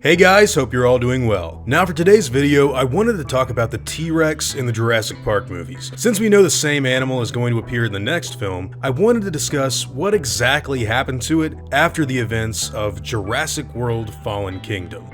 Hey guys, hope you're all doing well. Now for today's video, I wanted to talk about the T-Rex in the Jurassic Park movies. Since we know the same animal is going to appear in the next film, I wanted to discuss what exactly happened to it after the events of Jurassic World Fallen Kingdom.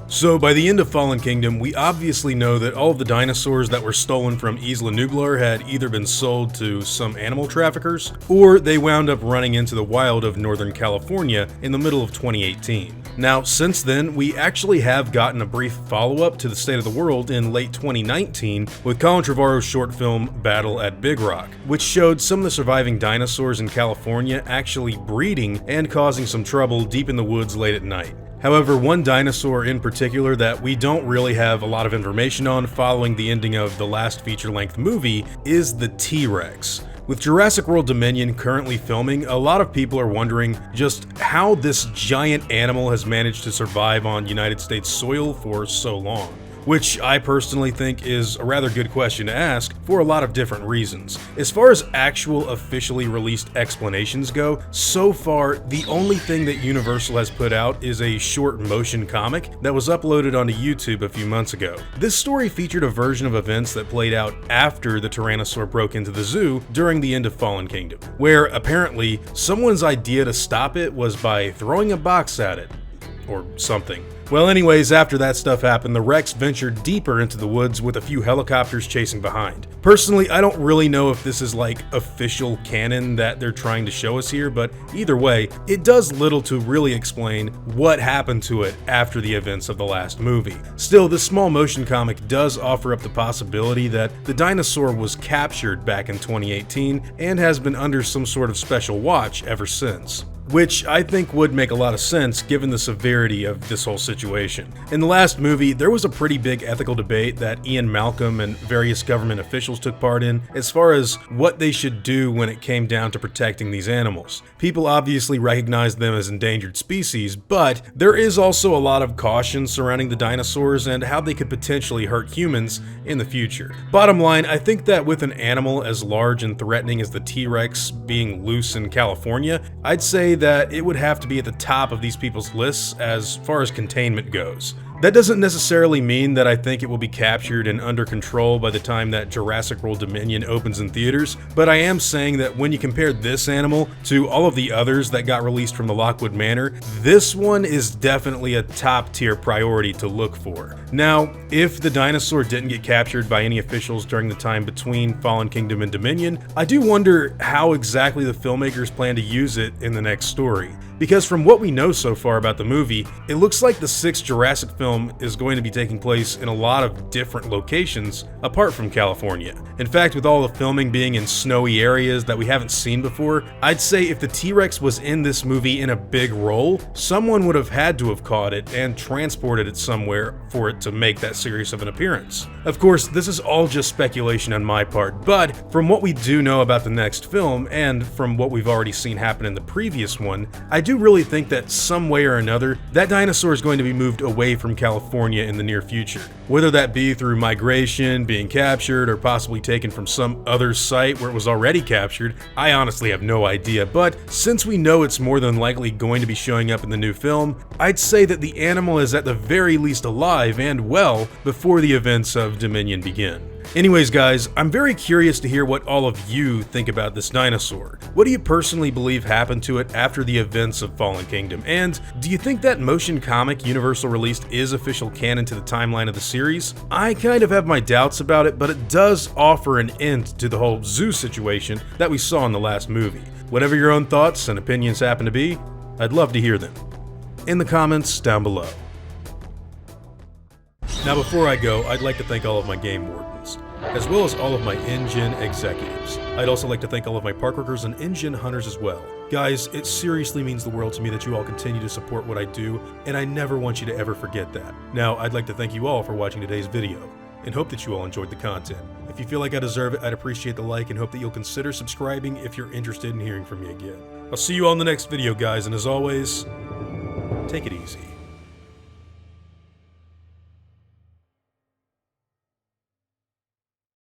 So by the end of Fallen Kingdom, we obviously know that all of the dinosaurs that were stolen from Isla Nublar had either been sold to some animal traffickers, or they wound up running into the wild of Northern California in the middle of 2018. Now, since then, we actually have gotten a brief follow-up to the State of the World in late 2019 with Colin Trevorrow's short film Battle at Big Rock, which showed some of the surviving dinosaurs in California actually breeding and causing some trouble deep in the woods late at night. However, one dinosaur in particular that we don't really have a lot of information on following the ending of the last feature-length movie is the T-Rex. With Jurassic World Dominion currently filming, a lot of people are wondering just how this giant animal has managed to survive on United States soil for so long. Which I personally think is a rather good question to ask for a lot of different reasons. As far as actual officially released explanations go, so far the only thing that Universal has put out is a short motion comic that was uploaded onto YouTube a few months ago. This story featured a version of events that played out after the Tyrannosaur broke into the zoo during the end of Fallen Kingdom, where apparently someone's idea to stop it was by throwing a box at it, or something. Well anyways, after that stuff happened, the Rex ventured deeper into the woods with a few helicopters chasing behind. Personally, I don't really know if this is like official canon that they're trying to show us here, but either way, it does little to really explain what happened to it after the events of the last movie. Still, this small motion comic does offer up the possibility that the dinosaur was captured back in 2018 and has been under some sort of special watch ever since. Which I think would make a lot of sense given the severity of this whole situation. In the last movie, there was a pretty big ethical debate that Ian Malcolm and various government officials took part in as far as what they should do when it came down to protecting these animals. People obviously recognized them as endangered species, but there is also a lot of caution surrounding the dinosaurs and how they could potentially hurt humans in the future. Bottom line, I think that with an animal as large and threatening as the T-Rex being loose in California, I'd say that it would have to be at the top of these people's lists as far as containment goes. That doesn't necessarily mean that I think it will be captured and under control by the time that Jurassic World Dominion opens in theaters, but I am saying that when you compare this animal to all of the others that got released from the Lockwood Manor, this one is definitely a top tier priority to look for. Now, if the dinosaur didn't get captured by any officials during the time between Fallen Kingdom and Dominion, I do wonder how exactly the filmmakers plan to use it in the next story. Because from what we know so far about the movie, it looks like the sixth Jurassic film is going to be taking place in a lot of different locations apart from California. In fact, with all the filming being in snowy areas that we haven't seen before, I'd say if the T-Rex was in this movie in a big role, someone would have had to have caught it and transported it somewhere for it to make that serious of an appearance. Of course, this is all just speculation on my part, but from what we do know about the next film, and from what we've already seen happen in the previous one, I do really think that some way or another, that dinosaur is going to be moved away from California in the near future. Whether that be through migration, being captured, or possibly taken from some other site where it was already captured, I honestly have no idea, but since we know it's more than likely going to be showing up in the new film, I'd say that the animal is at the very least alive and well before the events of Dominion begin. Anyways guys, I'm very curious to hear what all of you think about this dinosaur. What do you personally believe happened to it after the events of Fallen Kingdom? And do you think that motion comic Universal released is official canon to the timeline of the series? I kind of have my doubts about it, but it does offer an end to the whole zoo situation that we saw in the last movie. Whatever your own thoughts and opinions happen to be, I'd love to hear them in the comments down below. Now before I go, I'd like to thank all of my game wardens, as well as all of my InGen executives. I'd also like to thank all of my park workers and InGen hunters as well. Guys, it seriously means the world to me that you all continue to support what I do, and I never want you to ever forget that. Now, I'd like to thank you all for watching today's video, and hope that you all enjoyed the content. If you feel like I deserve it, I'd appreciate the like and hope that you'll consider subscribing if you're interested in hearing from me again. I'll see you all in the next video, guys, and as always, take it easy.